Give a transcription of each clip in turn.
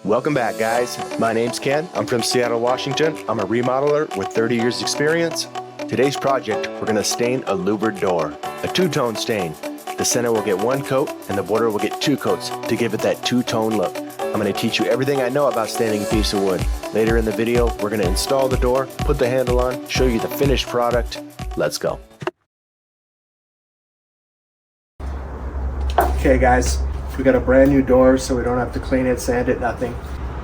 Welcome back, guys. My name's Ken. I'm from Seattle, Washington. I'm a remodeler with 30 years experience. Today's project, we're gonna stain a louvered door, a two-tone stain. The center will get one coat and the border will get two coats to give it that two-tone look. I'm gonna teach you everything I know about staining a piece of wood. Later in the video, we're gonna install the door, put the handle on, show you the finished product. Let's go. Okay guys, we got a brand new door, so we don't have to clean it, sand it, nothing.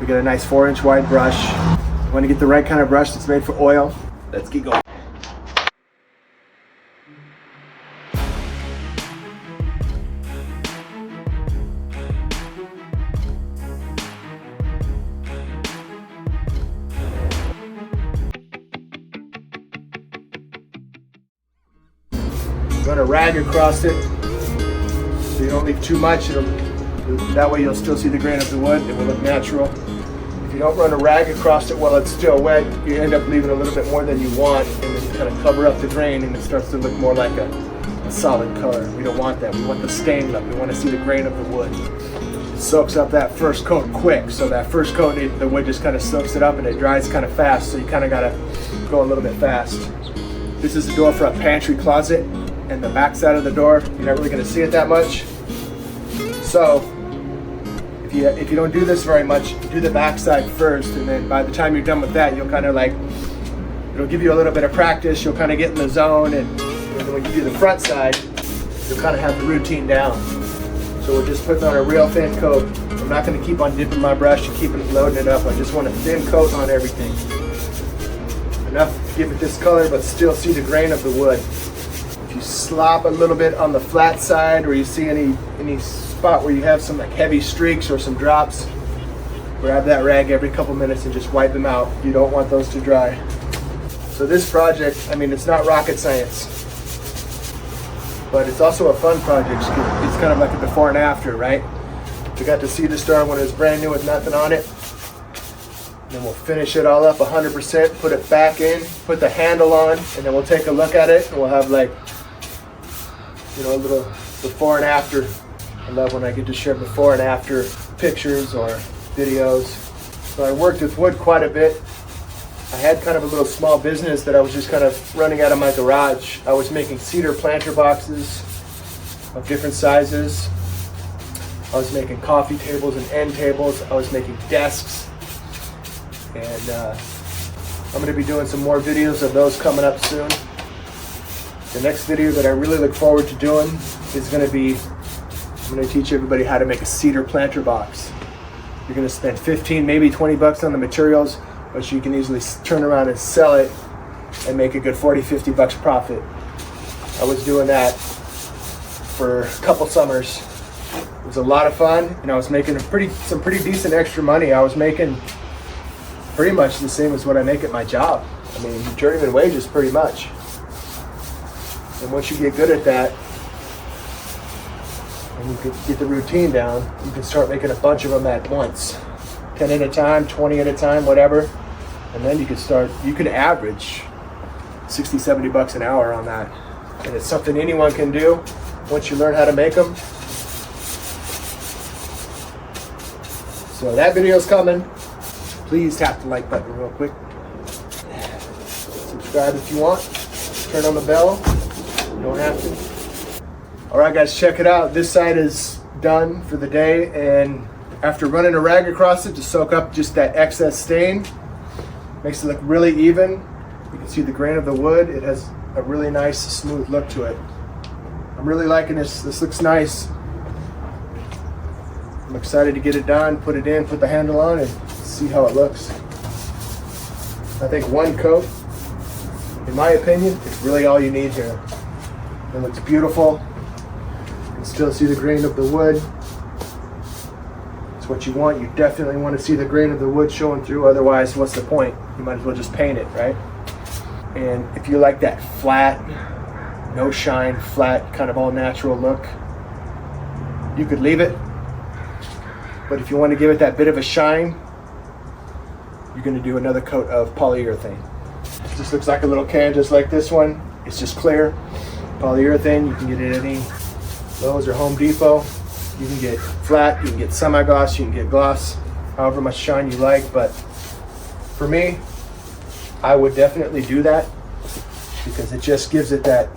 We got a nice 4-inch wide brush. You want to get the right kind of brush that's made for oil. Let's get going. Run a rag across it so you don't leave too much. That way you'll still see the grain of the wood. It will look natural. If you don't run a rag across it while it's still wet, you end up leaving a little bit more than you want, and then you kind of cover up the grain and it starts to look more like a solid color. We don't want that. We want the stain look. We want to see the grain of the wood. It soaks up that first coat quick, so that first coat, the wood just kind of soaks it up and it dries kind of fast, so you kind of got to go a little bit fast. This is the door for a pantry closet, and the back side of the door, you're not really going to see it that much. So if you don't do this very much, do the back side first, and then by the time you're done with that, you'll kind of it'll give you a little bit of practice. You'll kind of get in the zone, and then when you do the front side, you'll kind of have the routine down. So we're just putting on a real thin coat. I'm not going to keep on dipping my brush and keeping it loading it up. I just want a thin coat on everything. Enough to give it this color, but still see the grain of the wood. If you slop a little bit on the flat side, or you see any spot where you have some heavy streaks or some drops, grab that rag every couple minutes and just wipe them out. You don't want those to dry. So this project, I mean, it's not rocket science, but it's also a fun project. It's kind of like a before and after, right? We got to see the store when it was brand new with nothing on it. Then we'll finish it all up 100%, put it back in, put the handle on, and then we'll take a look at it, and we'll have a little before and after. I love when I get to share before and after pictures or videos. So I worked with wood quite a bit. I had kind of a little small business that I was just kind of running out of my garage. I was making cedar planter boxes of different sizes. I was making coffee tables and end tables. I was making desks. And I'm going to be doing some more videos of those coming up soon. The next video that I really look forward to doing is going to be, I'm going to teach everybody how to make a cedar planter box. You're going to spend 15, maybe 20 bucks on the materials, but you can easily turn around and sell it and make a good 40, 50 bucks profit. I was doing that for a couple summers. It was a lot of fun, and I was making some pretty decent extra money. I was making pretty much the same as what I make at my job. I mean, journeyman wages pretty much. And once you get good at that, and you can get the routine down, you can start making a bunch of them at once. 10 at a time, 20 at a time, whatever. And then you can average 60, 70 bucks an hour on that. And it's something anyone can do once you learn how to make them. So that video's coming. Please tap the like button real quick. Subscribe if you want. Turn on the bell. You don't have to. All right, guys, check it out. This side is done for the day, and after running a rag across it to soak up just that excess stain, makes it look really even. You can see the grain of the wood. It has a really nice, smooth look to it. I'm really liking this. This looks nice. I'm excited to get it done, put it in, put the handle on, and see how it looks. I think one coat, in my opinion, is really all you need here. It looks beautiful. You can still see the grain of the wood. It's what you want. You definitely want to see the grain of the wood showing through. Otherwise, what's the point? You might as well just paint it, right? And if you like that flat, no shine, flat, kind of all natural look, you could leave it. But if you want to give it that bit of a shine, you're going to do another coat of polyurethane. It just looks like a little can just like this one. It's just clear polyurethane. You can get it at any Lowe's or Home Depot. You can get flat, you can get semi-gloss, you can get gloss. however much shine you like, but for me, I would definitely do that because it just gives it that,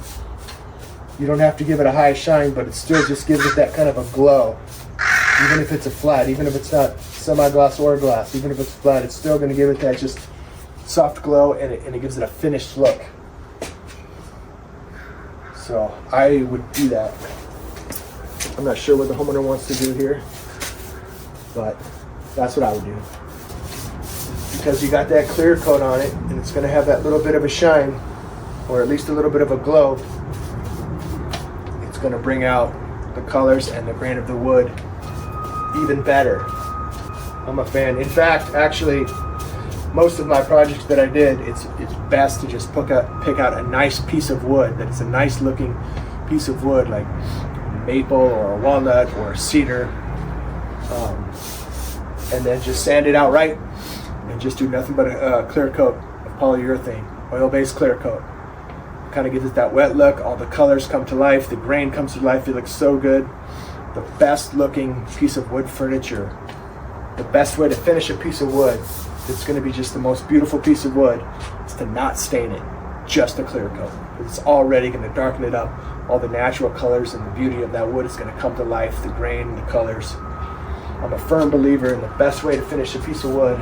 you don't have to give it a high shine, but it still just gives it that kind of a glow. Even if it's a flat, even if it's not semi-gloss or glass, even if it's flat, it's still going to give it that just soft glow, and it gives it a finished look. So I would do that. I'm not sure what the homeowner wants to do here, but that's what I would do. Because you got that clear coat on it, and it's going to have that little bit of a shine, or at least a little bit of a glow. It's going to bring out the colors and the grain of the wood even better. I'm a fan. In fact, actually, most of my projects that I did, it's best to just pick out a nice piece of wood that is a nice looking piece of wood, like maple or a walnut or a cedar, and then just sand it out right and just do nothing but a clear coat of polyurethane, oil-based clear coat. Kind of gives it that wet look. All the colors come to life, the grain comes to life. It looks so good. The best looking piece of wood furniture, the best way to finish a piece of wood, it's going to be just the most beautiful piece of wood, is to not stain it, just a clear coat. It's already going to darken it up. All the natural colors and the beauty of that wood is going to come to life, the grain, the colors. I'm a firm believer in the best way to finish a piece of wood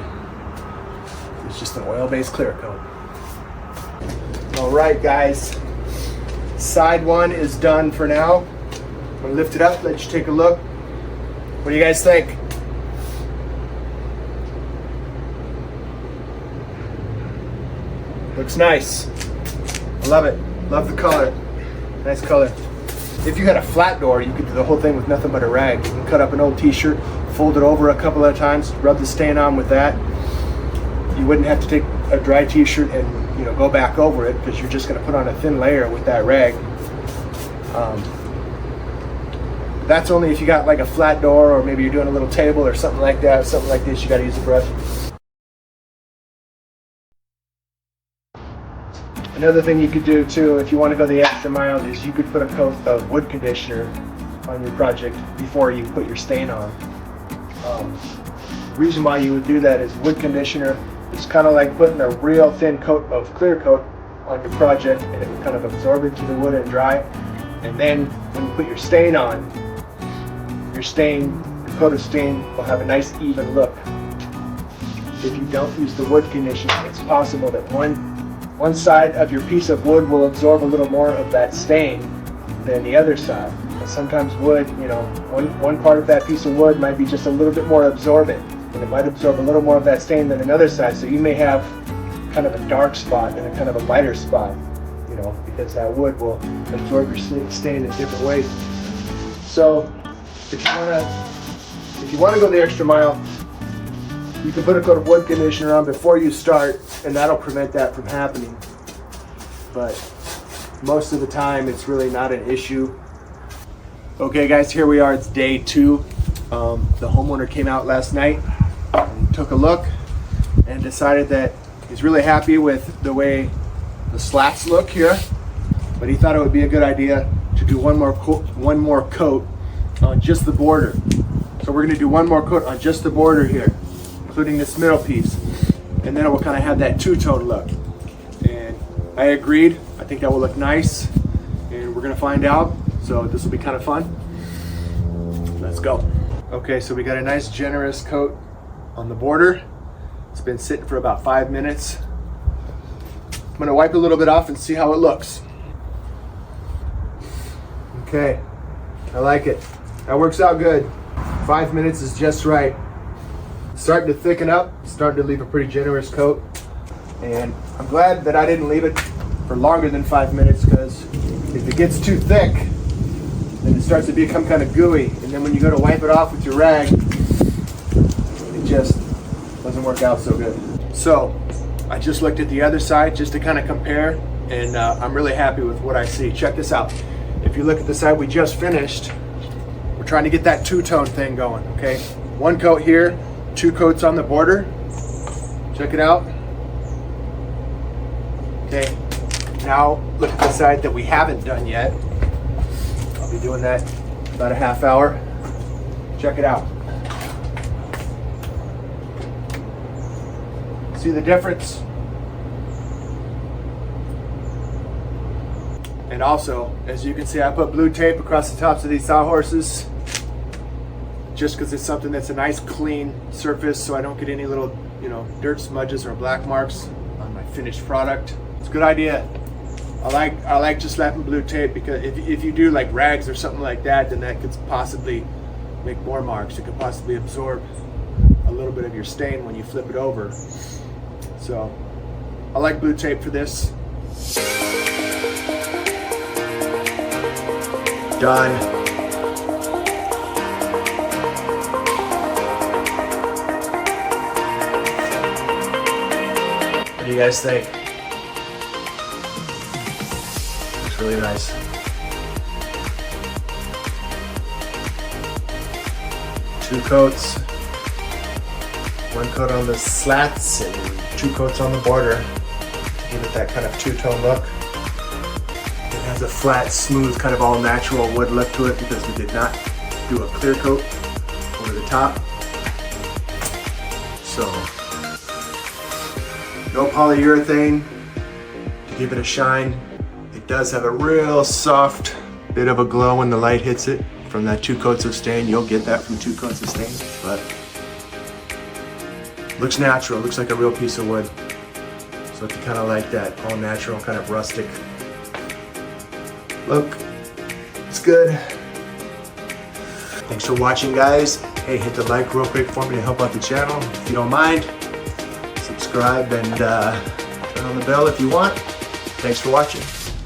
is just an oil-based clear coat. All right, guys, side one is done for now. I'm going to lift it up, let you take a look. What do you guys think? Looks nice. I love it. Love the color. Nice color. If you had a flat door, you could do the whole thing with nothing but a rag. You can cut up an old t-shirt, fold it over a couple of times, rub the stain on with that. You wouldn't have to take a dry t-shirt and go back over it, because you're just going to put on a thin layer with that rag. That's only if you got like a flat door, or maybe you're doing a little table or something like that. Something like this, you got to use a brush. Another thing you could do too, if you want to go the extra mile, is you could put a coat of wood conditioner on your project before you put your stain on. The reason why you would do that is wood conditioner is kind of like putting a real thin coat of clear coat on your project, and it would kind of absorb into the wood and dry. And then when you put your stain on, your coat of stain will have a nice even look. If you don't use the wood conditioner, it's possible that one side of your piece of wood will absorb a little more of that stain than the other side. And sometimes wood, one part of that piece of wood might be just a little bit more absorbent, and it might absorb a little more of that stain than another side. So you may have kind of a dark spot and a kind of a lighter spot, because that wood will absorb your stain in different ways. So if you want to go the extra mile, you can put a coat of wood conditioner on before you start, and that'll prevent that from happening. But most of the time, it's really not an issue. Okay, guys, here we are. It's day 2. The homeowner came out last night and took a look and decided that he's really happy with the way the slats look here, but he thought it would be a good idea to do one more coat on just the border. So we're going to do one more coat on just the border here, including this middle piece, and then it will kind of have that two-tone look. And I agreed. I think that will look nice, and we're going to find out. So this will be kind of fun. Let's go. Okay, so we got a nice generous coat on the border. It's been sitting for about 5 minutes. I'm going to wipe a little bit off and see how it looks. Okay, I like it. That works out good. 5 minutes is just right. Starting to thicken up, starting to leave a pretty generous coat. And I'm glad that I didn't leave it for longer than 5 minutes, because if it gets too thick, then it starts to become kind of gooey. And then when you go to wipe it off with your rag, it just doesn't work out so good. So I just looked at the other side just to kind of compare, and I'm really happy with what I see. Check this out. If you look at the side we just finished, we're trying to get that two-tone thing going, okay? One coat here, 2 coats on the border. Check it out. Okay, now look at the side that we haven't done yet. I'll be doing that about a half hour. Check it out. See the difference? And also, as you can see, I put blue tape across the tops of these sawhorses just because it's something that's a nice clean surface so I don't get any little, dirt smudges or black marks on my finished product. It's a good idea. I like just slapping blue tape because if you do like rags or something like that, then that could possibly make more marks. It could possibly absorb a little bit of your stain when you flip it over. So I like blue tape for this. Done. What do you guys think? Looks really nice. Two coats. One coat on the slats and 2 coats on the border to give it that kind of two-tone look. It has a flat, smooth, kind of all natural wood look to it because we did not do a clear coat over the top. So, no polyurethane to give it a shine. It does have a real soft bit of a glow when the light hits it from that 2 coats of stain. You'll get that from 2 coats of stain, but looks natural, looks like a real piece of wood. So if you kind of like that all natural, kind of rustic look, it's good. Thanks for watching, guys. Hey, hit the like real quick for me to help out the channel. If you don't mind, subscribe and turn on the bell if you want. Thanks for watching.